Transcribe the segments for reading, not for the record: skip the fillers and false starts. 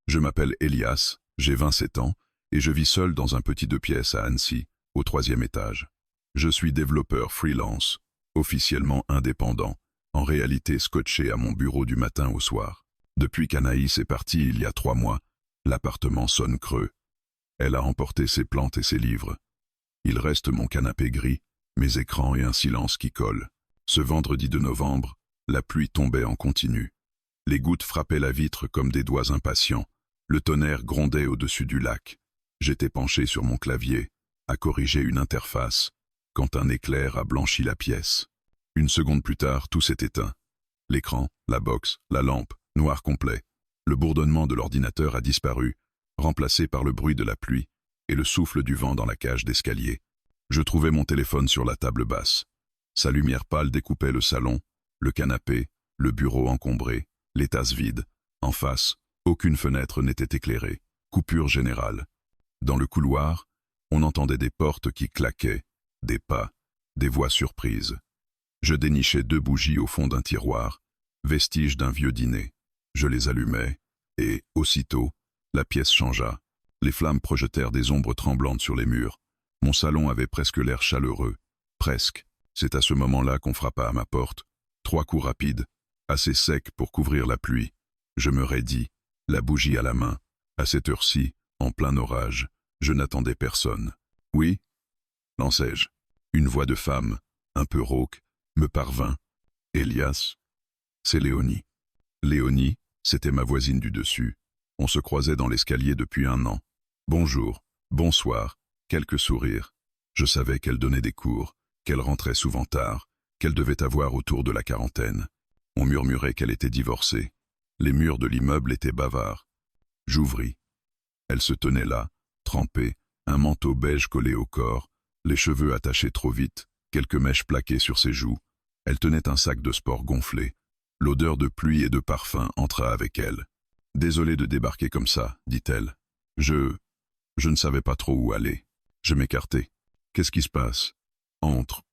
Je m'appelle Elias, j'ai 27 ans, et je vis seul dans un petit 2 pièces à Annecy, au 3e étage. Je suis développeur freelance, officiellement indépendant, en réalité scotché à mon bureau du matin au soir. Depuis qu'Anaïs est partie il y a 3 mois, l'appartement sonne creux. Elle a emporté ses plantes et ses livres. Il reste mon canapé gris, mes écrans et un silence qui colle. Ce vendredi de novembre, la pluie tombait en continu. Les gouttes frappaient la vitre comme des doigts impatients. Le tonnerre grondait au-dessus du lac. J'étais penché sur mon clavier, à corriger une interface, quand un éclair a blanchi la pièce. Une seconde plus tard, tout s'est éteint. L'écran, la box, la lampe, noir complet. Le bourdonnement de l'ordinateur a disparu, remplacé par le bruit de la pluie et le souffle du vent dans la cage d'escalier. Je trouvais mon téléphone sur la table basse. Sa lumière pâle découpait le salon, le canapé, le bureau encombré, les tasses vides. En face, aucune fenêtre n'était éclairée. Coupure générale. Dans le couloir, on entendait des portes qui claquaient, des pas, des voix surprises. Je dénichais 2 bougies au fond d'un tiroir, vestiges d'un vieux dîner. Je les allumai, et, aussitôt, la pièce changea. Les flammes projetèrent des ombres tremblantes sur les murs. Mon salon avait presque l'air chaleureux. Presque. C'est à ce moment-là qu'on frappa à ma porte. 3 coups rapides, assez secs pour couvrir la pluie. Je me raidis, la bougie à la main. À cette heure-ci, en plein orage, je n'attendais personne. « Oui » lançai-je. Une voix de femme, un peu rauque, me parvint. « Elias ?» C'est Léonie. Léonie, c'était ma voisine du dessus. On se croisait dans l'escalier depuis 1 an. Bonjour, bonsoir, quelques sourires. Je savais qu'elle donnait des cours, qu'elle rentrait souvent tard, qu'elle devait avoir autour de la 40aine. On murmurait qu'elle était divorcée. Les murs de l'immeuble étaient bavards. J'ouvris. Elle se tenait là, trempée, un manteau beige collé au corps, les cheveux attachés trop vite, quelques mèches plaquées sur ses joues. Elle tenait un sac de sport gonflé. L'odeur de pluie et de parfum entra avec elle. « Désolée de débarquer comme ça, dit-elle. Je ne savais pas trop où aller. Je m'écartai. Qu'est-ce qui se passe ? Entre.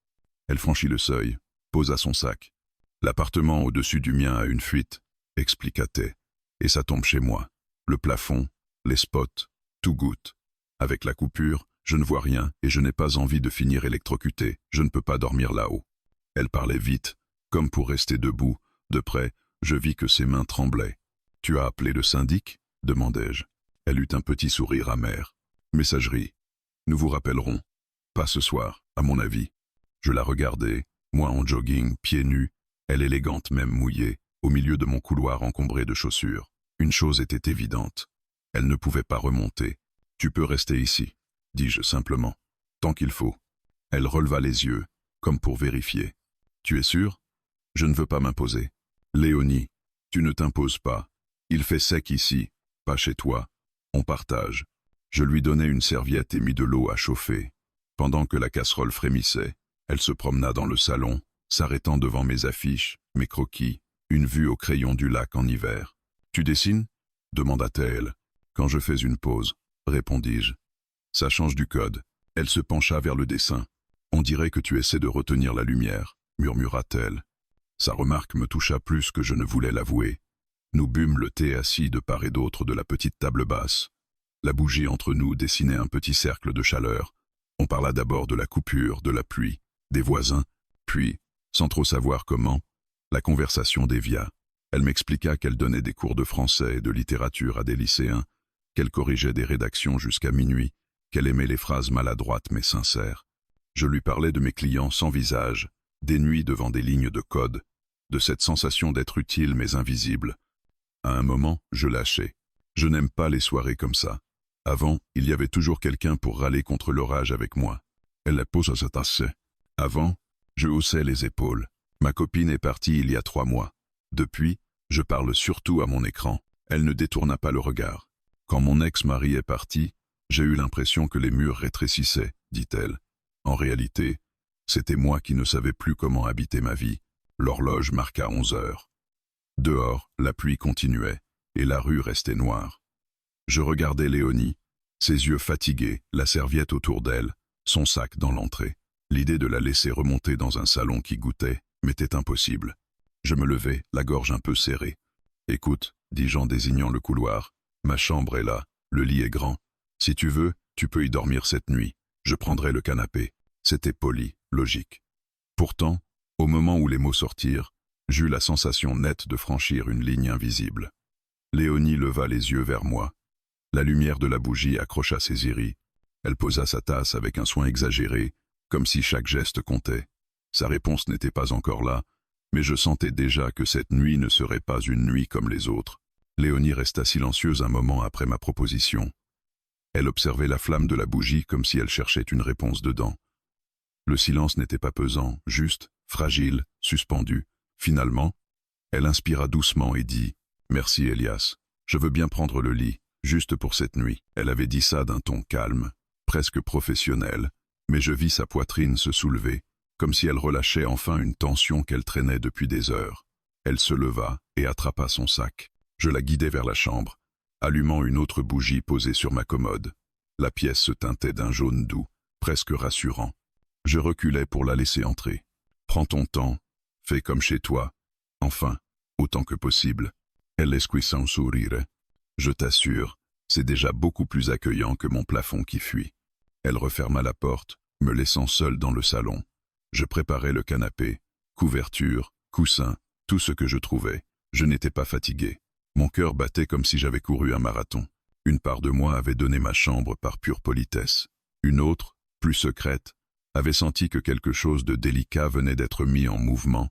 Elle franchit le seuil, posa son sac. L'appartement au-dessus du mien a une fuite, expliqua-t-elle. Et ça tombe chez moi. Le plafond, les spots, tout goutte. Avec la coupure, je ne vois rien et je n'ai pas envie de finir électrocuté. Je ne peux pas dormir là-haut. Elle parlait vite, comme pour rester debout. De près, je vis que ses mains tremblaient. « Tu as appelé le syndic ?» demandai-je. Elle eut un petit sourire amer. « Messagerie. Nous vous rappellerons. Pas ce soir, à mon avis. » Je la regardais, moi en jogging, pieds nus, elle élégante même mouillée, au milieu de mon couloir encombré de chaussures. Une chose était évidente. Elle ne pouvait pas remonter. « Tu peux rester ici, » dis-je simplement. « Tant qu'il faut. » Elle releva les yeux, comme pour vérifier. « Tu es sûr ? Je ne veux pas m'imposer. » « Léonie, tu ne t'imposes pas. Il fait sec ici, pas chez toi. On partage. » Je lui donnai une serviette et mis de l'eau à chauffer. Pendant que la casserole frémissait, elle se promena dans le salon, s'arrêtant devant mes affiches, mes croquis, une vue au crayon du lac en hiver. « Tu dessines ?» demanda-t-elle. « Quand je fais une pause, » répondis-je. « Ça change du code. » Elle se pencha vers le dessin. « On dirait que tu essaies de retenir la lumière, » murmura-t-elle. Sa remarque me toucha plus que je ne voulais l'avouer. Nous bûmes le thé assis de part et d'autre de la petite table basse. La bougie entre nous dessinait un petit cercle de chaleur. On parla d'abord de la coupure, de la pluie, des voisins, puis, sans trop savoir comment, la conversation dévia. Elle m'expliqua qu'elle donnait des cours de français et de littérature à des lycéens, qu'elle corrigeait des rédactions jusqu'à minuit, qu'elle aimait les phrases maladroites mais sincères. Je lui parlais de mes clients sans visage, des nuits devant des lignes de code, de cette sensation d'être utile mais invisible. À un moment, je lâchai. Je n'aime pas les soirées comme ça. Avant, il y avait toujours quelqu'un pour râler contre l'orage avec moi. Elle la pose à sa tasse. Avant, je haussais les épaules. Ma copine est partie il y a 3 mois. Depuis, je parle surtout à mon écran. Elle ne détourna pas le regard. Quand mon ex-mari est parti, j'ai eu l'impression que les murs rétrécissaient, dit-elle. En réalité, c'était moi qui ne savais plus comment habiter ma vie. L'horloge marqua 11 heures. Dehors, la pluie continuait, et la rue restait noire. Je regardais Léonie, ses yeux fatigués, la serviette autour d'elle, son sac dans l'entrée. L'idée de la laisser remonter dans un salon qui goûtait m'était impossible. Je me levai, la gorge un peu serrée. « Écoute, dis-je en désignant le couloir, Ma chambre est là, le lit est grand. Si tu veux, tu peux y dormir cette nuit. Je prendrai le canapé. C'était poli, logique. Pourtant, au moment où les mots sortirent, j'eus la sensation nette de franchir une ligne invisible. Léonie leva les yeux vers moi. La lumière de la bougie accrocha ses iris. Elle posa sa tasse avec un soin exagéré, comme si chaque geste comptait. Sa réponse n'était pas encore là, mais je sentais déjà que cette nuit ne serait pas une nuit comme les autres. Léonie resta silencieuse un moment après ma proposition. Elle observait la flamme de la bougie comme si elle cherchait une réponse dedans. Le silence n'était pas pesant, juste, fragile, suspendu. Finalement, elle inspira doucement et dit « Merci Elias, je veux bien prendre le lit, juste pour cette nuit. » Elle avait dit ça d'un ton calme, presque professionnel, mais je vis sa poitrine se soulever, comme si elle relâchait enfin une tension qu'elle traînait depuis des heures. Elle se leva et attrapa son sac. Je la guidai vers la chambre, allumant une autre bougie posée sur ma commode. La pièce se teintait d'un jaune doux, presque rassurant. Je reculai pour la laisser entrer. « Prends ton temps, fais comme chez toi. Enfin, autant que possible. » Elle esquissa un sourire. « Je t'assure, c'est déjà beaucoup plus accueillant que mon plafond qui fuit. » Elle referma la porte, me laissant seul dans le salon. Je préparai le canapé, couverture, coussin, tout ce que je trouvais. Je n'étais pas fatigué. Mon cœur battait comme si j'avais couru un marathon. Une part de moi avait donné ma chambre par pure politesse. Une autre, plus secrète, avait senti que quelque chose de délicat venait d'être mis en mouvement,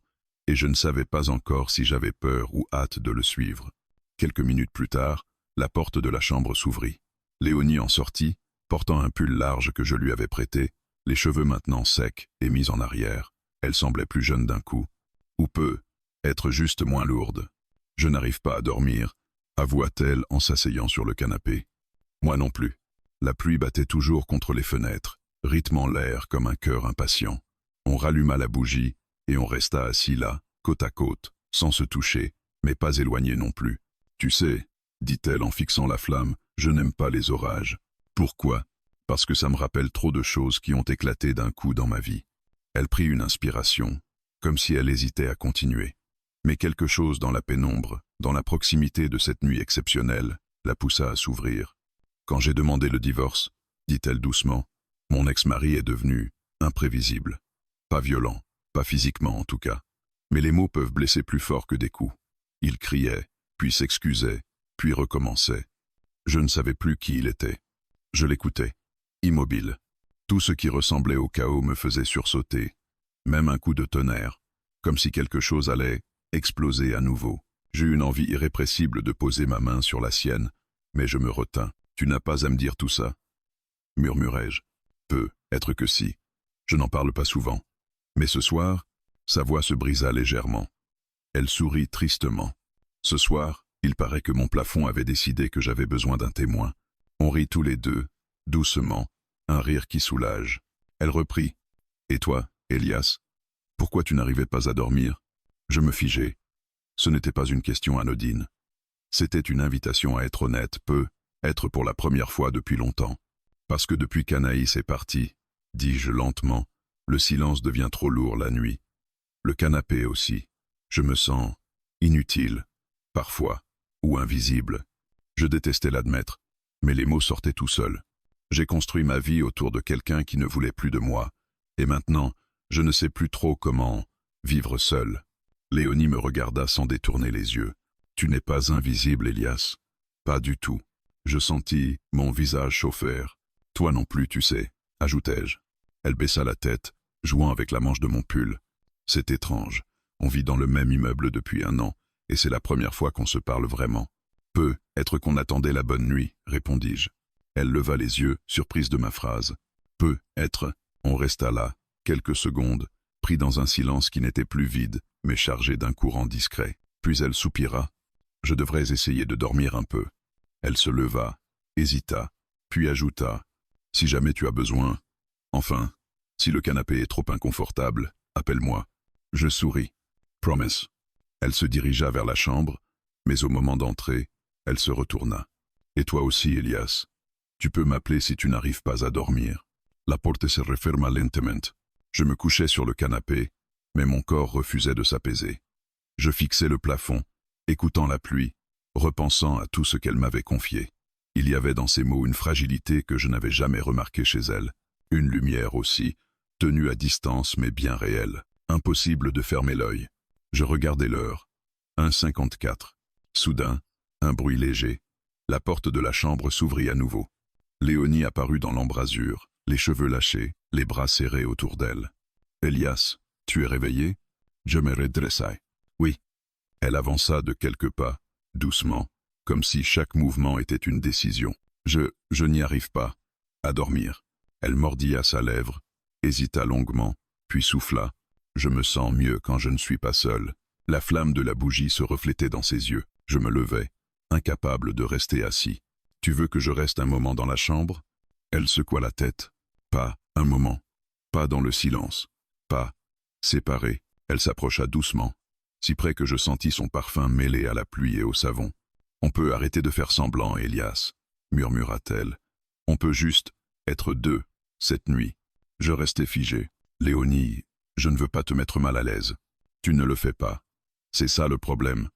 et je ne savais pas encore si j'avais peur ou hâte de le suivre. Quelques minutes plus tard, la porte de la chambre s'ouvrit. Léonie en sortit, portant un pull large que je lui avais prêté, les cheveux maintenant secs et mis en arrière. Elle semblait plus jeune d'un coup, ou peut être juste moins lourde. « Je n'arrive pas à dormir », avoua-t-elle en s'asseyant sur le canapé. Moi non plus. La pluie battait toujours contre les fenêtres, rythmant l'air comme un cœur impatient. On ralluma la bougie et on resta assis là, côte à côte, sans se toucher, mais pas éloignés non plus. « Tu sais, » dit-elle en fixant la flamme, « je n'aime pas les orages. » « Pourquoi ? Parce que ça me rappelle trop de choses qui ont éclaté d'un coup dans ma vie. » Elle prit une inspiration, comme si elle hésitait à continuer. Mais quelque chose dans la pénombre, dans la proximité de cette nuit exceptionnelle, la poussa à s'ouvrir. « Quand j'ai demandé le divorce, » dit-elle doucement, « mon ex-mari est devenu imprévisible. Pas violent, pas physiquement en tout cas. Mais les mots peuvent blesser plus fort que des coups. Il criait, puis s'excusait, puis recommençait. Je ne savais plus qui il était. Je l'écoutais, immobile. Tout ce qui ressemblait au chaos me faisait sursauter, même un coup de tonnerre, comme si quelque chose allait exploser à nouveau. J'eus une envie irrépressible de poser ma main sur la sienne, mais je me retins. « Tu n'as pas à me dire tout ça » murmurai-je. « Peut être que si. Je n'en parle pas souvent. » Mais ce soir, sa voix se brisa légèrement. Elle sourit tristement. Ce soir, il paraît que mon plafond avait décidé que j'avais besoin d'un témoin. On rit tous les deux, doucement, un rire qui soulage. Elle reprit. « Et toi, Elias, pourquoi tu n'arrivais pas à dormir ?» Je me figeai. Ce n'était pas une question anodine. C'était une invitation à être honnête, être pour la première fois depuis longtemps. Parce que depuis qu'Anaïs est partie, dis-je lentement, le silence devient trop lourd la nuit. Le canapé aussi. Je me sens inutile, parfois, ou invisible. Je détestais l'admettre, mais les mots sortaient tout seuls. J'ai construit ma vie autour de quelqu'un qui ne voulait plus de moi, et maintenant, je ne sais plus trop comment vivre seul. Léonie me regarda sans détourner les yeux. « Tu n'es pas invisible, Elias. »« Pas du tout. » Je sentis mon visage chauffer. « Toi non plus, tu sais, » ajoutai-je. Elle baissa la tête, jouant avec la manche de mon pull. « C'est étrange. On vit dans le même immeuble depuis 1 an, et c'est la première fois qu'on se parle vraiment. »« Peut être qu'on attendait la bonne nuit, » répondis-je. Elle leva les yeux, surprise de ma phrase. « Peut être. » On resta là, quelques secondes, pris dans un silence qui n'était plus vide, mais chargé d'un courant discret. Puis elle soupira. « Je devrais essayer de dormir un peu. » Elle se leva, hésita, puis ajouta. « Si jamais tu as besoin. Enfin, si le canapé est trop inconfortable, appelle-moi. » Je souris. « Promise. » Elle se dirigea vers la chambre, mais au moment d'entrer, elle se retourna. « Et toi aussi, Elias. Tu peux m'appeler si tu n'arrives pas à dormir. » La porte se referma lentement. Je me couchais sur le canapé, mais mon corps refusait de s'apaiser. Je fixais le plafond, écoutant la pluie, repensant à tout ce qu'elle m'avait confié. Il y avait dans ces mots une fragilité que je n'avais jamais remarquée chez elle, une lumière aussi, tenue à distance mais bien réelle. Impossible de fermer l'œil. Je regardais l'heure. 1h54. Soudain, un bruit léger. La porte de la chambre s'ouvrit à nouveau. Léonie apparut dans l'embrasure, les cheveux lâchés, les bras serrés autour d'elle. « Elias, tu es réveillé ?» Je me redressai. « Oui. » Elle avança de quelques pas, doucement, comme si chaque mouvement était une décision. « Je n'y arrive pas. À dormir. » Elle mordilla sa lèvre, hésita longuement, puis souffla. « Je me sens mieux quand je ne suis pas seul. » La flamme de la bougie se reflétait dans ses yeux. Je me levai, incapable de rester assis. « Tu veux que je reste un moment dans la chambre ?» Elle secoua la tête. « Pas un moment. Pas dans le silence. Pas séparés. » Elle s'approcha doucement, si près que je sentis son parfum mêlé à la pluie et au savon. « On peut arrêter de faire semblant, Elias, » murmura-t-elle. « On peut juste être deux, cette nuit. » Je restai figé. « Léonie, je ne veux pas te mettre mal à l'aise. Tu ne le fais pas. C'est ça le problème.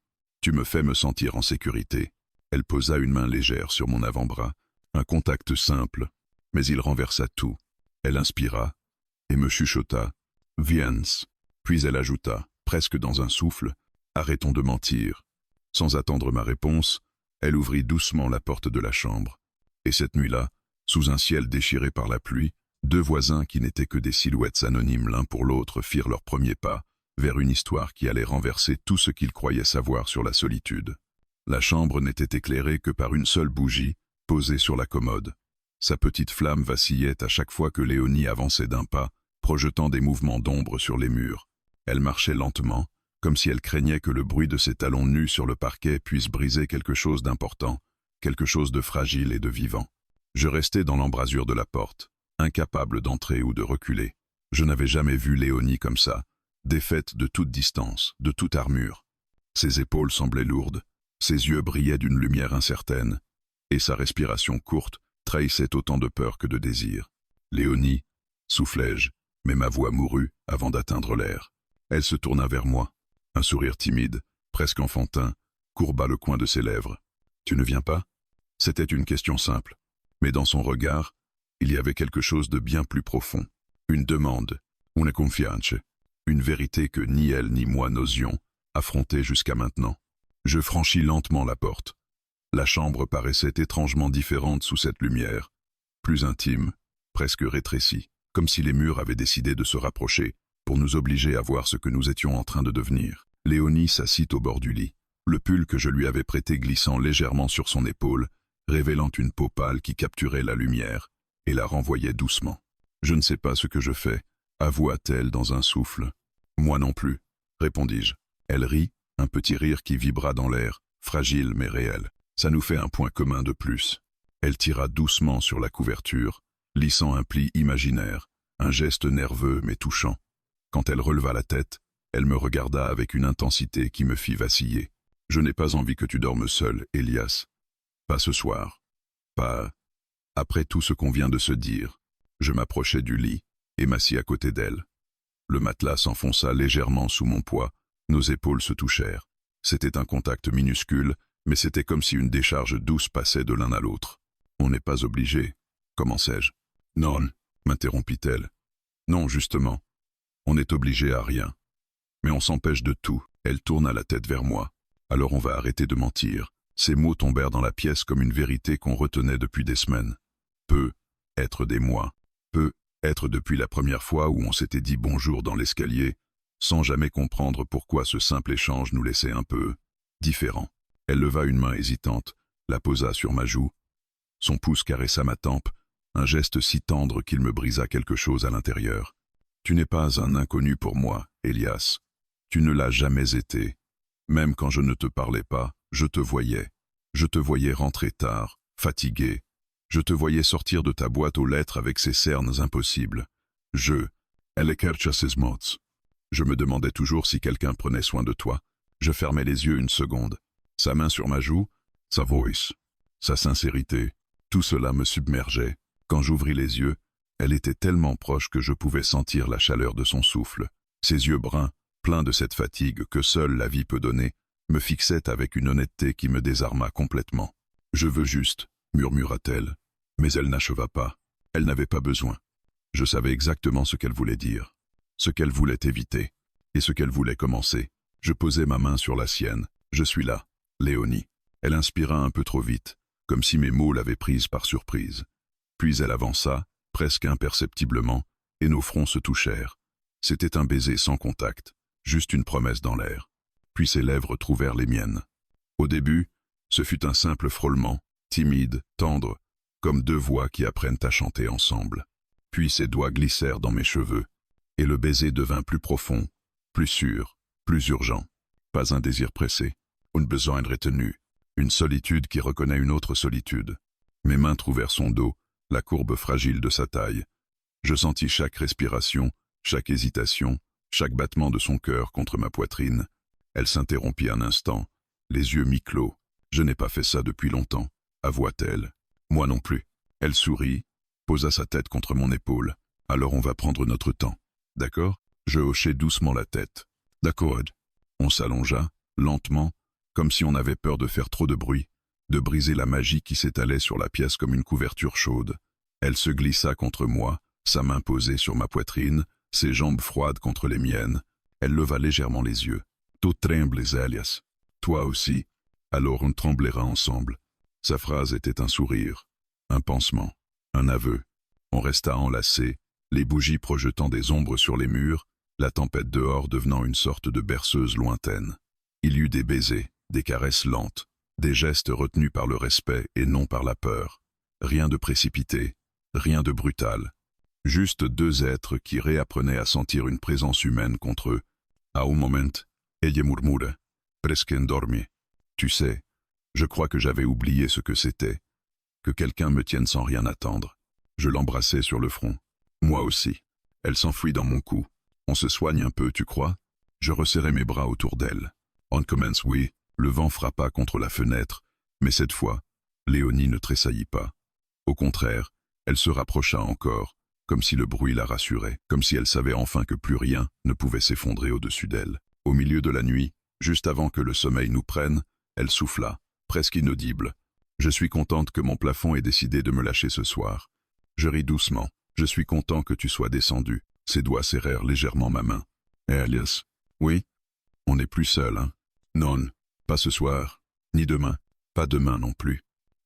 Tu me fais me sentir en sécurité. » Elle posa une main légère sur mon avant-bras, un contact simple, mais il renversa tout. Elle inspira et me chuchota « Viens ». Puis elle ajouta, presque dans un souffle, « Arrêtons de mentir ». Sans attendre ma réponse, elle ouvrit doucement la porte de la chambre. Et cette nuit-là, sous un ciel déchiré par la pluie, deux voisins qui n'étaient que des silhouettes anonymes l'un pour l'autre firent leur premier pas vers une histoire qui allait renverser tout ce qu'ils croyaient savoir sur la solitude. La chambre n'était éclairée que par une seule bougie, posée sur la commode. Sa petite flamme vacillait à chaque fois que Léonie avançait d'un pas, projetant des mouvements d'ombre sur les murs. Elle marchait lentement, comme si elle craignait que le bruit de ses talons nus sur le parquet puisse briser quelque chose d'important, quelque chose de fragile et de vivant. Je restais dans l'embrasure de la porte, incapable d'entrer ou de reculer. Je n'avais jamais vu Léonie comme ça, défaite de toute distance, de toute armure. Ses épaules semblaient lourdes, ses yeux brillaient d'une lumière incertaine, et sa respiration courte trahissait autant de peur que de désir. « Léonie » soufflai-je, mais ma voix mourut avant d'atteindre l'air. Elle se tourna vers moi. Un sourire timide, presque enfantin, courba le coin de ses lèvres. « Tu ne viens pas ?» C'était une question simple, mais dans son regard, il y avait quelque chose de bien plus profond. Une demande, una confiance, une vérité que ni elle ni moi n'osions affronter jusqu'à maintenant. Je franchis lentement la porte. La chambre paraissait étrangement différente sous cette lumière, plus intime, presque rétrécie, comme si les murs avaient décidé de se rapprocher pour nous obliger à voir ce que nous étions en train de devenir. Léonie s'assit au bord du lit, le pull que je lui avais prêté glissant légèrement sur son épaule, révélant une peau pâle qui capturait la lumière et la renvoyait doucement. « Je ne sais pas ce que je fais », avoua-t-elle dans un souffle. « Moi non plus », répondis-je. Elle rit, un petit rire qui vibra dans l'air, fragile mais réel. « Ça nous fait un point commun de plus. » Elle tira doucement sur la couverture, lissant un pli imaginaire, un geste nerveux mais touchant. Quand elle releva la tête, elle me regarda avec une intensité qui me fit vaciller. « Je n'ai pas envie que tu dormes seul, Elias. Pas ce soir. Pas... » Après tout ce qu'on vient de se dire, je m'approchai du lit et m'assis à côté d'elle. Le matelas s'enfonça légèrement sous mon poids, nos épaules se touchèrent. C'était un contact minuscule, mais c'était comme si une décharge douce passait de l'un à l'autre. « On n'est pas obligé, » commençai-je. « Non, » m'interrompit-elle. « Non, justement. On n'est obligé à rien. Mais on s'empêche de tout. » Elle tourna la tête vers moi. « Alors on va arrêter de mentir. » Ces mots tombèrent dans la pièce comme une vérité qu'on retenait depuis des semaines. Peut être des mois. Peut être depuis la première fois où on s'était dit bonjour dans l'escalier, sans jamais comprendre pourquoi ce simple échange nous laissait un peu différents. Elle leva une main hésitante, la posa sur ma joue. Son pouce caressa ma tempe, un geste si tendre qu'il me brisa quelque chose à l'intérieur. « Tu n'es pas un inconnu pour moi, Elias. Tu ne l'as jamais été. Même quand je ne te parlais pas, je te voyais. Je te voyais rentrer tard, fatigué. Je te voyais sortir de ta boîte aux lettres avec ces cernes impossibles. Je me demandais toujours si quelqu'un prenait soin de toi. Je fermais les yeux une seconde. Sa main sur ma joue, sa voix, sa sincérité, tout cela me submergeait. Quand j'ouvris les yeux, elle était tellement proche que je pouvais sentir la chaleur de son souffle. Ses yeux bruns, pleins de cette fatigue que seule la vie peut donner, me fixait avec une honnêteté qui me désarma complètement. « Je veux juste, » murmura-t-elle, mais elle n'acheva pas. Elle n'avait pas besoin. Je savais exactement ce qu'elle voulait dire, ce qu'elle voulait éviter, et ce qu'elle voulait commencer. Je posai ma main sur la sienne. « Je suis là, Léonie. » Elle inspira un peu trop vite, comme si mes mots l'avaient prise par surprise. Puis elle avança, presque imperceptiblement, et nos fronts se touchèrent. C'était un baiser sans contact, juste une promesse dans l'air. Puis ses lèvres trouvèrent les miennes. Au début, ce fut un simple frôlement, timide, tendre, comme deux voix qui apprennent à chanter ensemble. Puis ses doigts glissèrent dans mes cheveux, et le baiser devint plus profond, plus sûr, plus urgent. Pas un désir pressé, un besoin retenu, une solitude qui reconnaît une autre solitude. Mes mains trouvèrent son dos, la courbe fragile de sa taille. Je sentis chaque respiration, chaque hésitation, chaque battement de son cœur contre ma poitrine. Elle s'interrompit un instant, les yeux mi-clos. « Je n'ai pas fait ça depuis longtemps », avoua-t-elle. Moi non plus. Elle sourit, posa sa tête contre mon épaule. « Alors on va prendre notre temps. D'accord ?» Je hochai doucement la tête. « D'accord. » On s'allongea, lentement, comme si on avait peur de faire trop de bruit, de briser la magie qui s'étalait sur la pièce comme une couverture chaude. Elle se glissa contre moi, sa main posée sur ma poitrine, ses jambes froides contre les miennes. Elle leva légèrement les yeux. « Tout tremble, Elias. Toi aussi. Alors on tremblera ensemble. » Sa phrase était un sourire, un pansement, un aveu. On resta enlacés, les bougies projetant des ombres sur les murs, la tempête dehors devenant une sorte de berceuse lointaine. Il y eut des baisers, des caresses lentes, des gestes retenus par le respect et non par la peur. Rien de précipité, rien de brutal. Juste deux êtres qui réapprenaient à sentir une présence humaine contre eux. À un moment, ella murmura, presque endormi. Tu sais, je crois que j'avais oublié ce que c'était, que quelqu'un me tienne sans rien attendre. Je l'embrassai sur le front. Moi aussi. Elle s'enfuit dans mon cou. On se soigne un peu, tu crois? Je resserrai mes bras autour d'elle. On commence, oui. Le vent frappa contre la fenêtre, mais cette fois, Léonie ne tressaillit pas. Au contraire, elle se rapprocha encore, comme si le bruit la rassurait, comme si elle savait enfin que plus rien ne pouvait s'effondrer au-dessus d'elle. Au milieu de la nuit, juste avant que le sommeil nous prenne, elle souffla, presque inaudible. Je suis contente que mon plafond ait décidé de me lâcher ce soir. Je ris doucement. Je suis content que tu sois descendu. Ses doigts serrèrent légèrement ma main. Eh, Alias? Oui? On n'est plus seul, hein? Non, pas ce soir, ni demain, pas demain non plus.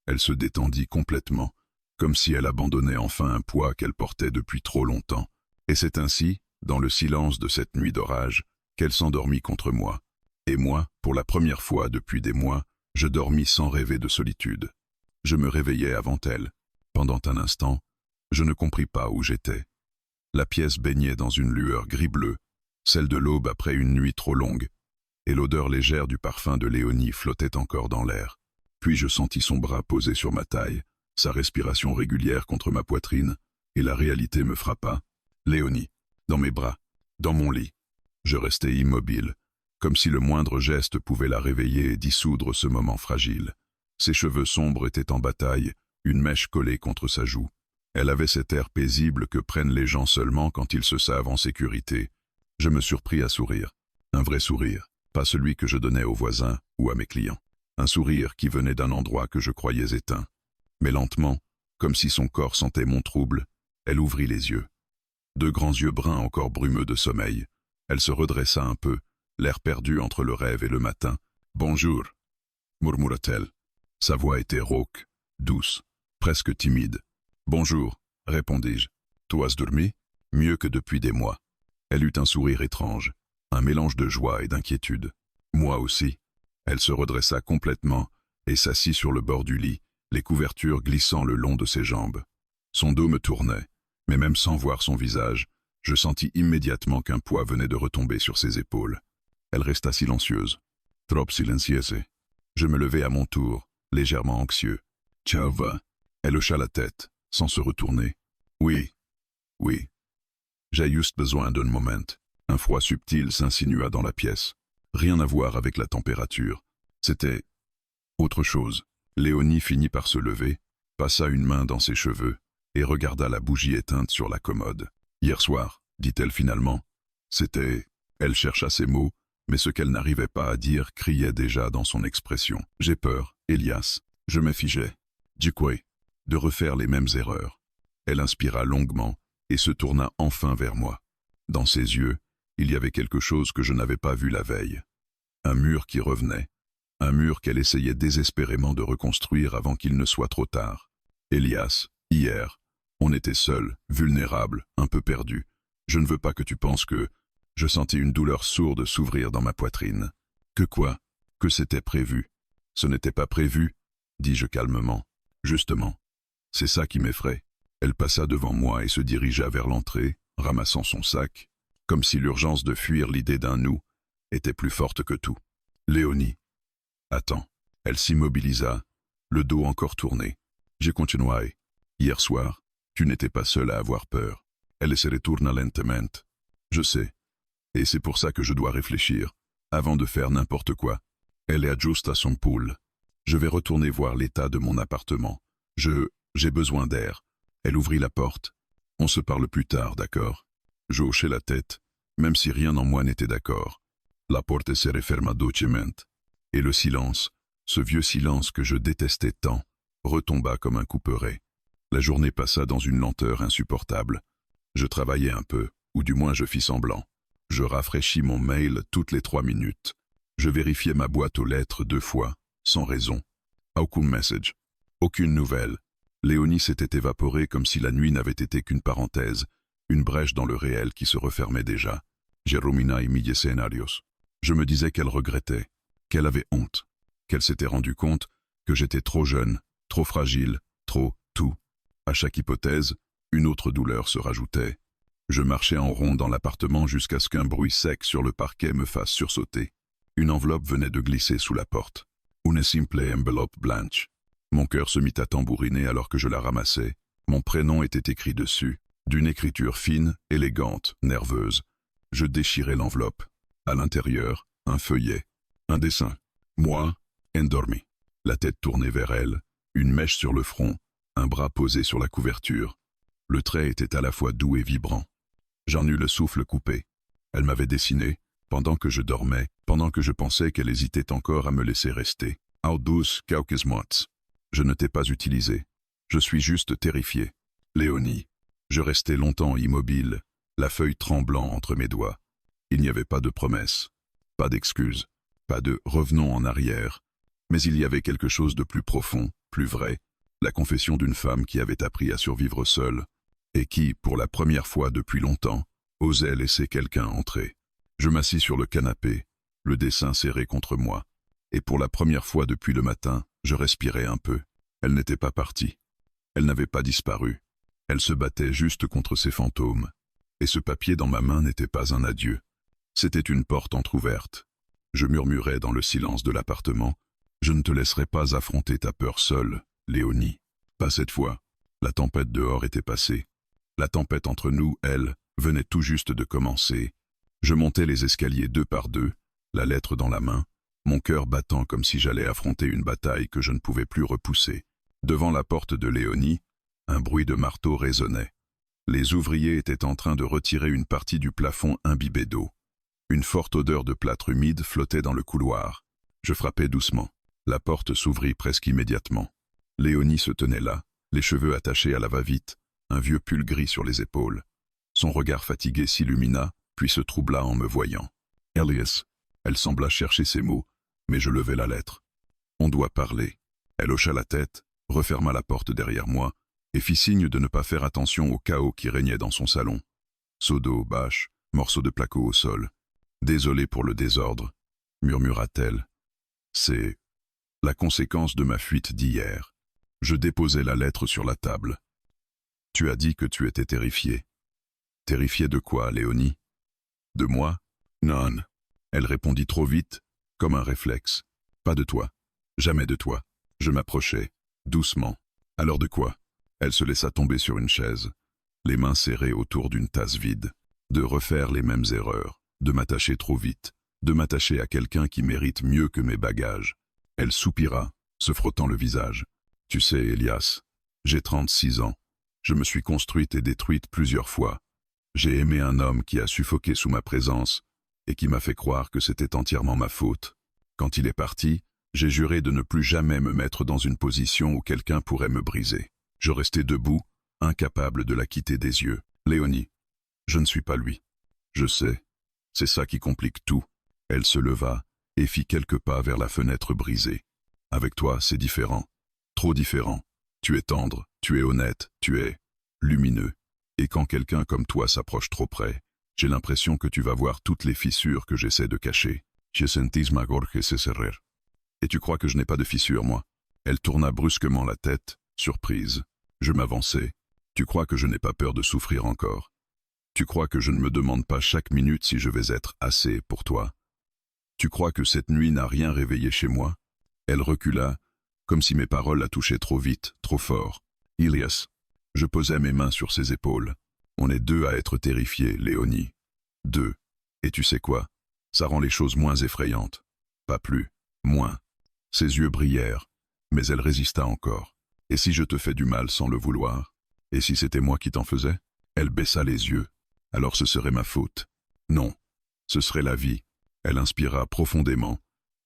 Elle se détendit complètement, comme si elle abandonnait enfin un poids qu'elle portait depuis trop longtemps. Et c'est ainsi, dans le silence de cette nuit d'orage, qu'elle s'endormit contre moi. Et moi, pour la première fois depuis des mois, je dormis sans rêver de solitude. Je me réveillai avant elle. Pendant un instant, je ne compris pas où j'étais. La pièce baignait dans une lueur gris-bleu, celle de l'aube après une nuit trop longue, et l'odeur légère du parfum de Léonie flottait encore dans l'air. Puis je sentis son bras posé sur ma taille, sa respiration régulière contre ma poitrine, et la réalité me frappa. Léonie, dans mes bras, dans mon lit. Je restai immobile, comme si le moindre geste pouvait la réveiller et dissoudre ce moment fragile. Ses cheveux sombres étaient en bataille, une mèche collée contre sa joue. Elle avait cet air paisible que prennent les gens seulement quand ils se savent en sécurité. Je me surpris à sourire. Un vrai sourire, pas celui que je donnais aux voisins ou à mes clients. Un sourire qui venait d'un endroit que je croyais éteint. Mais lentement, comme si son corps sentait mon trouble, elle ouvrit les yeux. Deux grands yeux bruns encore brumeux de sommeil. Elle se redressa un peu, l'air perdu entre le rêve et le matin. « Bonjour », murmura-t-elle. Sa voix était rauque, douce, presque timide. « Bonjour », répondis-je. « Tu as dormi ?»« Mieux que depuis des mois. » Elle eut un sourire étrange, un mélange de joie et d'inquiétude. « Moi aussi. » Elle se redressa complètement et s'assit sur le bord du lit, les couvertures glissant le long de ses jambes. Son dos me tournait, mais même sans voir son visage, je sentis immédiatement qu'un poids venait de retomber sur ses épaules. Elle resta silencieuse. Trop silencieuse. Je me levai à mon tour, légèrement anxieux. « Ciao va ?» Elle hocha la tête, sans se retourner. « Oui, oui. J'ai juste besoin d'un moment. » Un froid subtil s'insinua dans la pièce. Rien à voir avec la température. C'était autre chose. Léonie finit par se lever, passa une main dans ses cheveux et regarda la bougie éteinte sur la commode. « Hier soir, dit-elle finalement. C'était... » Elle chercha ses mots, Mais ce qu'elle n'arrivait pas à dire criait déjà dans son expression. J'ai peur, Elias. Je me figeais. Du quoi? De refaire les mêmes erreurs. Elle inspira longuement et se tourna enfin vers moi. Dans ses yeux, il y avait quelque chose que je n'avais pas vu la veille. Un mur qui revenait. Un mur qu'elle essayait désespérément de reconstruire avant qu'il ne soit trop tard. Elias, hier, on était seuls, vulnérables, un peu perdus. Je ne veux pas que tu penses que... Je sentis une douleur sourde s'ouvrir dans ma poitrine. Que quoi? Que c'était prévu? Ce n'était pas prévu, dis-je calmement. Justement. C'est ça qui m'effraie. Elle passa devant moi et se dirigea vers l'entrée, ramassant son sac, comme si l'urgence de fuir l'idée d'un nous était plus forte que tout. Léonie. Attends. Elle s'immobilisa, le dos encore tourné. J'ai continué. Hier soir, tu n'étais pas seule à avoir peur. Elle se retourna lentement. Je sais. Et c'est pour ça que je dois réfléchir, avant de faire n'importe quoi. Elle est ajusta son poule. Je vais retourner voir l'état de mon appartement. J'ai besoin d'air. Elle ouvrit la porte. On se parle plus tard, d'accord? Je hochai la tête, même si rien en moi n'était d'accord. La porte se referma dolcemente. Et le silence, ce vieux silence que je détestais tant, retomba comme un couperet. La journée passa dans une lenteur insupportable. Je travaillais un peu, ou du moins je fis semblant. Je rafraîchis mon mail toutes les 3 minutes. Je vérifiais ma boîte aux lettres 2 fois, sans raison. Aucun message. Aucune nouvelle. Léonie s'était évaporée comme si la nuit n'avait été qu'une parenthèse, une brèche dans le réel qui se refermait déjà. Jeromina y mille scénarios. Je me disais qu'elle regrettait, qu'elle avait honte, qu'elle s'était rendue compte que j'étais trop jeune, trop fragile, trop tout. À chaque hypothèse, une autre douleur se rajoutait. Je marchais en rond dans l'appartement jusqu'à ce qu'un bruit sec sur le parquet me fasse sursauter. Une enveloppe venait de glisser sous la porte. Une simple enveloppe blanche. Mon cœur se mit à tambouriner alors que je la ramassais. Mon prénom était écrit dessus, d'une écriture fine, élégante, nerveuse. Je déchirai l'enveloppe. À l'intérieur, un feuillet, un dessin. Moi, endormi. La tête tournée vers elle, une mèche sur le front, un bras posé sur la couverture. Le trait était à la fois doux et vibrant. J'en eus le souffle coupé. Elle m'avait dessiné, pendant que je dormais, pendant que je pensais qu'elle hésitait encore à me laisser rester. Aldous quelques mois. Je ne t'ai pas utilisé. Je suis juste terrifié. Léonie. Je restai longtemps immobile, la feuille tremblant entre mes doigts. Il n'y avait pas de promesse, pas d'excuse, pas de revenons en arrière. Mais il y avait quelque chose de plus profond, plus vrai, la confession d'une femme qui avait appris à survivre seule, et qui, pour la première fois depuis longtemps, osait laisser quelqu'un entrer. Je m'assis sur le canapé, le dessin serré contre moi, et pour la première fois depuis le matin, je respirais un peu. Elle n'était pas partie. Elle n'avait pas disparu. Elle se battait juste contre ses fantômes. Et ce papier dans ma main n'était pas un adieu. C'était une porte entr'ouverte. Je murmurais dans le silence de l'appartement. Je ne te laisserai pas affronter ta peur seule, Léonie. Pas cette fois. La tempête dehors était passée. La tempête entre nous, elle, venait tout juste de commencer. Je montais les escaliers 2 par 2, la lettre dans la main, mon cœur battant comme si j'allais affronter une bataille que je ne pouvais plus repousser. Devant la porte de Léonie, un bruit de marteau résonnait. Les ouvriers étaient en train de retirer une partie du plafond imbibé d'eau. Une forte odeur de plâtre humide flottait dans le couloir. Je frappai doucement. La porte s'ouvrit presque immédiatement. Léonie se tenait là, les cheveux attachés à la va-vite, un vieux pull gris sur les épaules. Son regard fatigué s'illumina, puis se troubla en me voyant. « Elias !» Elle sembla chercher ses mots, mais je levai la lettre. « On doit parler. » Elle hocha la tête, referma la porte derrière moi, et fit signe de ne pas faire attention au chaos qui régnait dans son salon. Seau d'eau, bâche, morceaux de placo au sol. « Désolé pour le désordre, » murmura-t-elle. « C'est la conséquence de ma fuite d'hier. » Je déposai la lettre sur la table. « Tu as dit que tu étais terrifiée. » « Terrifiée de quoi, Léonie ? » « De moi ? Non. » Elle répondit trop vite, comme un réflexe. « Pas de toi. Jamais de toi. » Je m'approchai, doucement. « Alors de quoi ?» Elle se laissa tomber sur une chaise, les mains serrées autour d'une tasse vide. De refaire les mêmes erreurs, de m'attacher trop vite, de m'attacher à quelqu'un qui mérite mieux que mes bagages. Elle soupira, se frottant le visage. « Tu sais, Elias, j'ai 36 ans. Je me suis construite et détruite plusieurs fois. J'ai aimé un homme qui a suffoqué sous ma présence, et qui m'a fait croire que c'était entièrement ma faute. Quand il est parti, j'ai juré de ne plus jamais me mettre dans une position où quelqu'un pourrait me briser. Je restais debout, incapable de la quitter des yeux. Léonie, je ne suis pas lui. Je sais. C'est ça qui complique tout. Elle se leva et fit quelques pas vers la fenêtre brisée. Avec toi, c'est différent. Trop différent. Tu es tendre, tu es honnête, tu es lumineux. Et quand quelqu'un comme toi s'approche trop près, j'ai l'impression que tu vas voir toutes les fissures que j'essaie de cacher. Je sentis ma gorge se serrer. Et tu crois que je n'ai pas de fissures, moi? Elle tourna brusquement la tête, surprise. Je m'avançai. Tu crois que je n'ai pas peur de souffrir encore? Tu crois que je ne me demande pas chaque minute si je vais être assez pour toi? Tu crois que cette nuit n'a rien réveillé chez moi? Elle recula, comme si mes paroles la touchaient trop vite, trop fort. Ilias. Je posai mes mains sur ses épaules. On est deux à être terrifiés, Léonie. Deux. Et tu sais quoi? Ça rend les choses moins effrayantes. Pas plus. Moins. Ses yeux brillèrent, mais elle résista encore. Et si je te fais du mal sans le vouloir? Et si c'était moi qui t'en faisais? Elle baissa les yeux. Alors ce serait ma faute. Non. Ce serait la vie. Elle inspira profondément,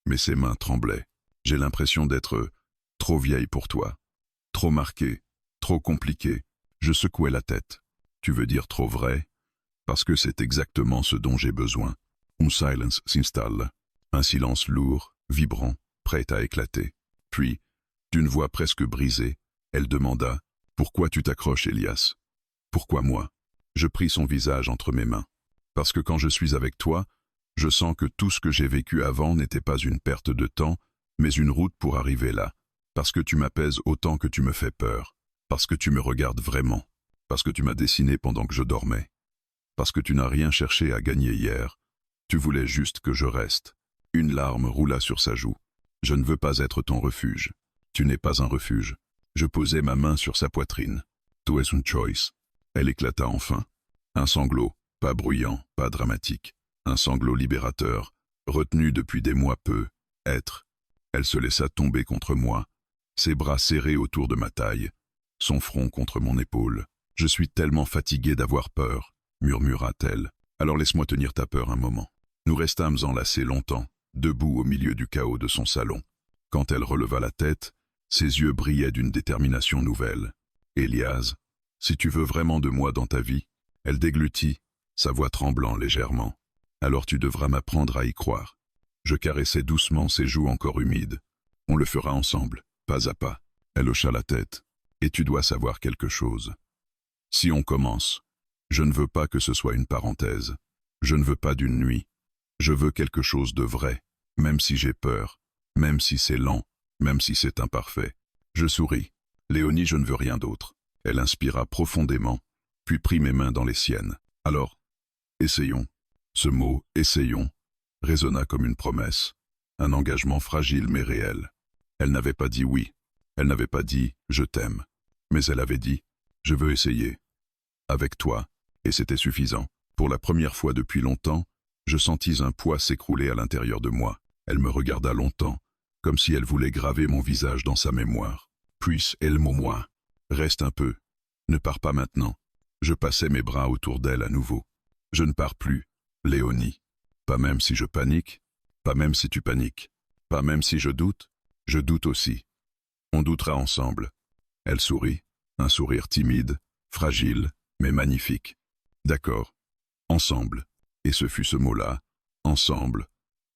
mais ses mains tremblaient. J'ai l'impression d'être trop vieille pour toi. Trop marquée. Trop compliquée. Je secouai la tête. Tu veux dire trop vrai? Parce que c'est exactement ce dont j'ai besoin. Un silence s'installe. Un silence lourd, vibrant, prêt à éclater. Puis, d'une voix presque brisée, elle demanda « Pourquoi tu t'accroches, Elias? Pourquoi moi ?» Je pris son visage entre mes mains. Parce que quand je suis avec toi, je sens que tout ce que j'ai vécu avant n'était pas une perte de temps, mais une route pour arriver là. Parce que tu m'apaises autant que tu me fais peur. Parce que tu me regardes vraiment. Parce que tu m'as dessiné pendant que je dormais. Parce que tu n'as rien cherché à gagner hier. Tu voulais juste que je reste. Une larme roula sur sa joue. Je ne veux pas être ton refuge. Tu n'es pas un refuge. Je posai ma main sur sa poitrine. Tu es une choice. Elle éclata enfin. Un sanglot, pas bruyant, pas dramatique. Un sanglot libérateur, retenu depuis des mois peu. Être. Elle se laissa tomber contre moi, ses bras serrés autour de ma taille, son front contre mon épaule. « Je suis tellement fatigué d'avoir peur », murmura-t-elle. « Alors laisse-moi tenir ta peur un moment. » Nous restâmes enlacés longtemps, debout au milieu du chaos de son salon. Quand elle releva la tête, ses yeux brillaient d'une détermination nouvelle. « Elias, si tu veux vraiment de moi dans ta vie, » elle déglutit, sa voix tremblant légèrement. « Alors tu devras m'apprendre à y croire. » Je caressai doucement ses joues encore humides. « On le fera ensemble, pas à pas. » Elle hocha la tête. « Et tu dois savoir quelque chose. Si on commence, je ne veux pas que ce soit une parenthèse. Je ne veux pas d'une nuit. Je veux quelque chose de vrai, même si j'ai peur, même si c'est lent, même si c'est imparfait. » Je souris. « Léonie, je ne veux rien d'autre. » Elle inspira profondément, puis prit mes mains dans les siennes. « Alors, essayons. » Ce mot « essayons » résonna comme une promesse, un engagement fragile mais réel. Elle n'avait pas dit oui, elle n'avait pas dit « je t'aime », mais elle avait dit « je veux essayer ». Avec toi, et c'était suffisant. Pour la première fois depuis longtemps, je sentis un poids s'écrouler à l'intérieur de moi. Elle me regarda longtemps, comme si elle voulait graver mon visage dans sa mémoire. Puis elle moi. Reste un peu. Ne pars pas maintenant. Je passai mes bras autour d'elle à nouveau. Je ne pars plus, Léonie. Pas même si je panique, pas même si tu paniques, pas même si je doute aussi. On doutera ensemble. Elle sourit, un sourire timide, fragile, mais magnifique. D'accord, ensemble. Et ce fut ce mot-là, ensemble,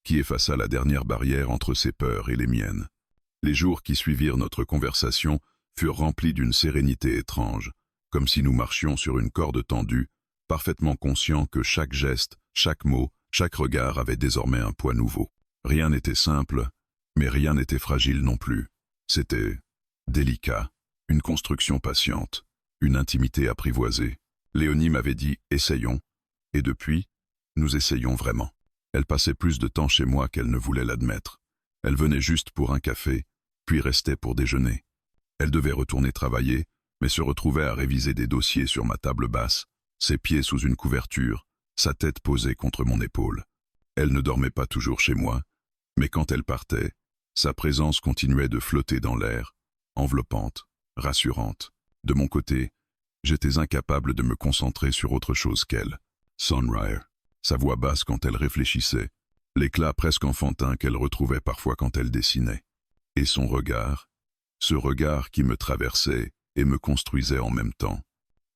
qui effaça la dernière barrière entre ses peurs et les miennes. Les jours qui suivirent notre conversation furent remplis d'une sérénité étrange, comme si nous marchions sur une corde tendue, parfaitement conscients que chaque geste, chaque mot, chaque regard avait désormais un poids nouveau. Rien n'était simple, mais rien n'était fragile non plus. C'était délicat, une construction patiente, une intimité apprivoisée. Léonie m'avait dit « essayons », et depuis, nous essayons vraiment. Elle passait plus de temps chez moi qu'elle ne voulait l'admettre. Elle venait juste pour un café, puis restait pour déjeuner. Elle devait retourner travailler, mais se retrouvait à réviser des dossiers sur ma table basse, ses pieds sous une couverture, sa tête posée contre mon épaule. Elle ne dormait pas toujours chez moi, mais quand elle partait, sa présence continuait de flotter dans l'air, enveloppante, rassurante. De mon côté, j'étais incapable de me concentrer sur autre chose qu'elle. Sunrise. sa voix basse quand elle réfléchissait, l'éclat presque enfantin qu'elle retrouvait parfois quand elle dessinait. Et son regard, ce regard qui me traversait et me construisait en même temps.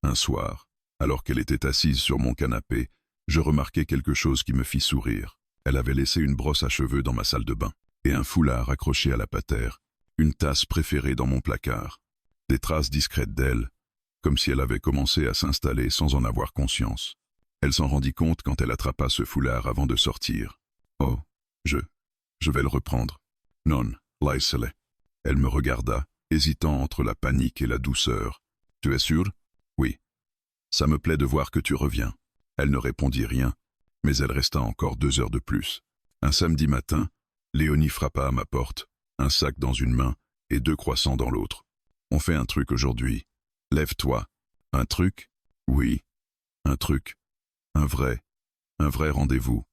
Un soir, alors qu'elle était assise sur mon canapé, je remarquai quelque chose qui me fit sourire. Elle avait laissé une brosse à cheveux dans ma salle de bain, et un foulard accroché à la patère, une tasse préférée dans mon placard. Des traces discrètes d'elle, comme si elle avait commencé à s'installer sans en avoir conscience. Elle s'en rendit compte quand elle attrapa ce foulard avant de sortir. Oh, je vais le reprendre. Non, laissez-le. Elle me regarda, hésitant entre la panique et la douceur. Tu es sûr? Oui. Ça me plaît de voir que tu reviens. Elle ne répondit rien, mais elle resta encore 2 heures de plus. Un samedi matin, Léonie frappa à ma porte, un sac dans une main et 2 croissants dans l'autre. On fait un truc aujourd'hui. Lève-toi. Un truc? Oui. Un truc. Un vrai rendez-vous.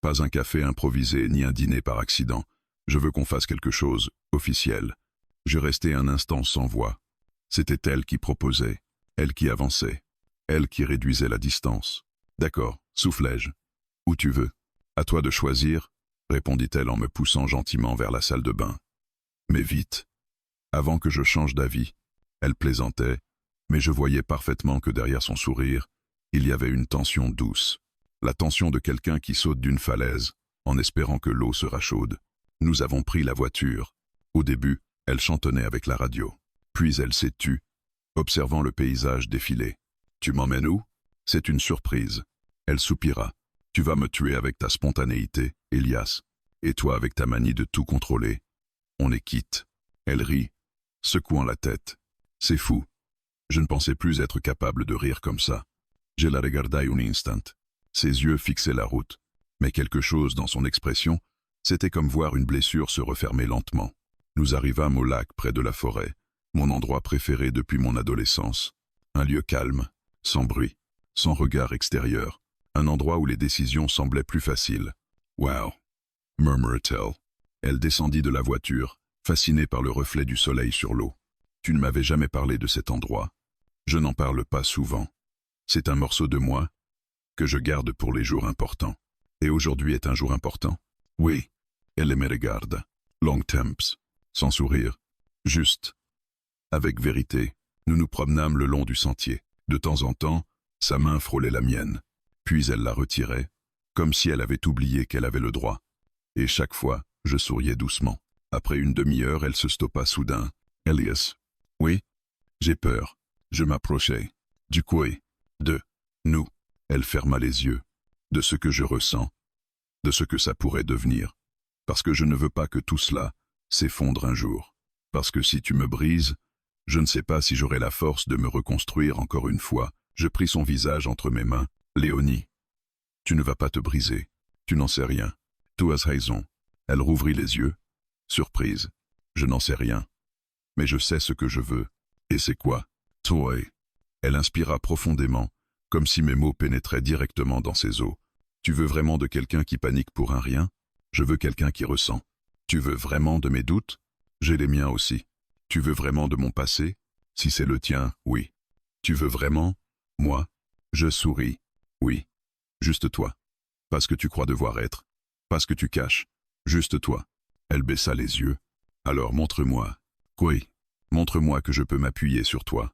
Pas un café improvisé ni un dîner par accident. Je veux qu'on fasse quelque chose, officiel. Je restai un instant sans voix. C'était elle qui proposait, elle qui avançait, elle qui réduisait la distance. D'accord, soufflai-je. Où tu veux. À toi de choisir, répondit-elle en me poussant gentiment vers la salle de bain. Mais vite. Avant que je change d'avis, elle plaisantait, mais je voyais parfaitement que derrière son sourire, il y avait une tension douce. La tension de quelqu'un qui saute d'une falaise, en espérant que l'eau sera chaude. Nous avons pris la voiture. Au début, elle chantonnait avec la radio. Puis elle s'est tue, observant le paysage défiler. Tu m'emmènes où? C'est une surprise. Elle soupira. Tu vas me tuer avec ta spontanéité, Elias, et toi avec ta manie de tout contrôler. On est quitte. Elle rit, secouant la tête. C'est fou. Je ne pensais plus être capable de rire comme ça. Je la regardai un instant. Ses yeux fixaient la route, mais quelque chose dans son expression, c'était comme voir une blessure se refermer lentement. Nous arrivâmes au lac près de la forêt, mon endroit préféré depuis mon adolescence. Un lieu calme, sans bruit, sans regard extérieur, un endroit où les décisions semblaient plus faciles. « Wow !» murmura-t-elle. Elle descendit de la voiture, fascinée par le reflet du soleil sur l'eau. « Tu ne m'avais jamais parlé de cet endroit. Je n'en parle pas souvent. C'est un morceau de moi que je garde pour les jours importants. Et aujourd'hui est un jour important. Oui, elle me regarde. Long temps, sans sourire, juste. Avec vérité, nous nous promenâmes le long du sentier. De temps en temps, sa main frôlait la mienne. Puis elle la retirait, comme si elle avait oublié qu'elle avait le droit. Et chaque fois, je souriais doucement. Après une demi-heure, elle se stoppa soudain. « Elias. »« Oui. » J'ai peur. Je m'approchai. « Du quoi? » ?»« De. Nous. » Elle ferma les yeux. « De ce que je ressens. De ce que ça pourrait devenir. Parce que je ne veux pas que tout cela s'effondre un jour. Parce que si tu me brises, je ne sais pas si j'aurai la force de me reconstruire encore une fois. » Je pris son visage entre mes mains. « Léonie, tu ne vas pas te briser. Tu n'en sais rien. Tu as raison. » Elle rouvrit les yeux. Surprise. « Je n'en sais rien. Mais je sais ce que je veux. Et c'est quoi? Toi. » Elle inspira profondément, comme si mes mots pénétraient directement dans ses os. « Tu veux vraiment de quelqu'un qui panique pour un rien? Je veux quelqu'un qui ressent. Tu veux vraiment de mes doutes? J'ai les miens aussi. Tu veux vraiment de mon passé? Si c'est le tien, oui. Tu veux vraiment? Moi? Je souris. Oui. Juste toi. Pas ce que tu crois devoir être. Pas ce que tu caches. Juste toi. » Elle baissa les yeux. « Alors montre-moi. Oui. Montre-moi que je peux m'appuyer sur toi.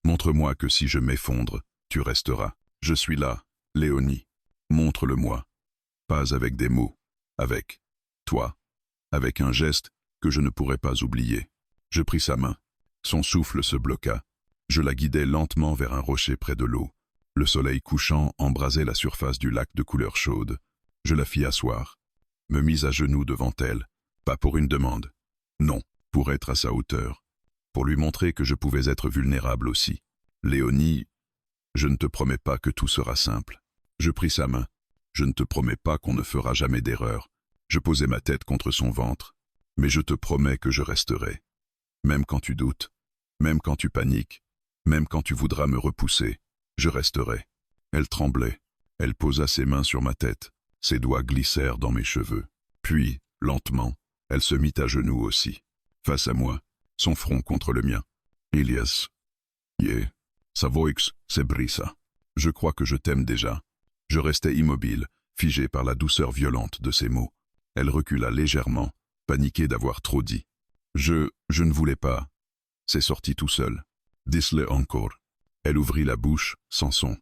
Montre-moi que si je m'effondre, tu resteras. Je suis là, Léonie. Montre-le-moi. Pas avec des mots. Avec toi. Avec un geste que je ne pourrais pas oublier. » Je pris sa main. Son souffle se bloqua. Je la guidai lentement vers un rocher près de l'eau. Le soleil couchant embrasait la surface du lac de couleur chaude. Je la fis asseoir. Me mis à genoux devant elle. Pas pour une demande. Non, pour être à sa hauteur. Pour lui montrer que je pouvais être vulnérable aussi. « Léonie, je ne te promets pas que tout sera simple. » Je pris sa main. « Je ne te promets pas qu'on ne fera jamais d'erreur. » Je posai ma tête contre son ventre. « Mais je te promets que je resterai. Même quand tu doutes, même quand tu paniques, même quand tu voudras me repousser, je resterai. » Elle tremblait. Elle posa ses mains sur ma tête. Ses doigts glissèrent dans mes cheveux. Puis, lentement, elle se mit à genoux aussi, face à moi, son front contre le mien. « Elias. Sa voix se brisa. Je crois que je t'aime déjà. » Je restais immobile, figée par la douceur violente de ses mots. Elle recula légèrement, paniquée d'avoir trop dit. Je ne voulais pas. C'est sorti tout seul. Dis-le encore. Elle ouvrit la bouche, sans son.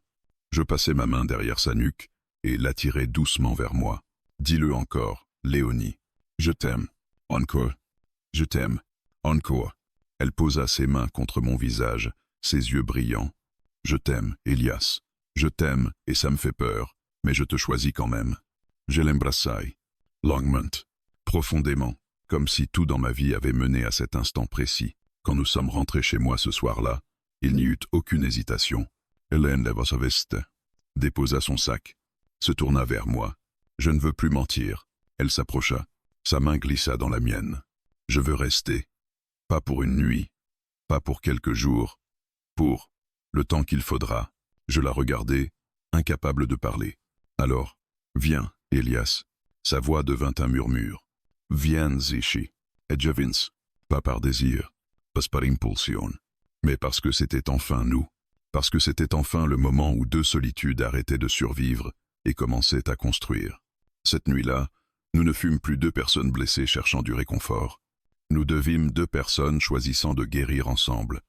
Je passai ma main derrière sa nuque et l'attirai doucement vers moi. Dis-le encore, Léonie. Je t'aime. Encore. Je t'aime. Encore. Elle posa ses mains contre mon visage, ses yeux brillants. Je t'aime, Elias. Je t'aime et ça me fait peur, mais je te choisis quand même. Je l'embrassai. Longuement. Profondément, comme si tout dans ma vie avait mené à cet instant précis. Quand nous sommes rentrés chez moi ce soir-là, il n'y eut aucune hésitation. Hélène leva sa veste, déposa son sac, se tourna vers moi. Je ne veux plus mentir. Elle s'approcha. Sa main glissa dans la mienne. Je veux rester. Pas pour une nuit, pas pour quelques jours, pour le temps qu'il faudra. Je la regardai, incapable de parler. Alors, viens, Elias. Sa voix devint un murmure. Viens ici. Et je vins. Pas par désir, pas par impulsion, mais parce que c'était enfin nous. Parce que c'était enfin le moment où deux solitudes arrêtaient de survivre et commençaient à construire. Cette nuit-là, nous ne fûmes plus deux personnes blessées cherchant du réconfort. Nous devîmes deux personnes choisissant de guérir ensemble.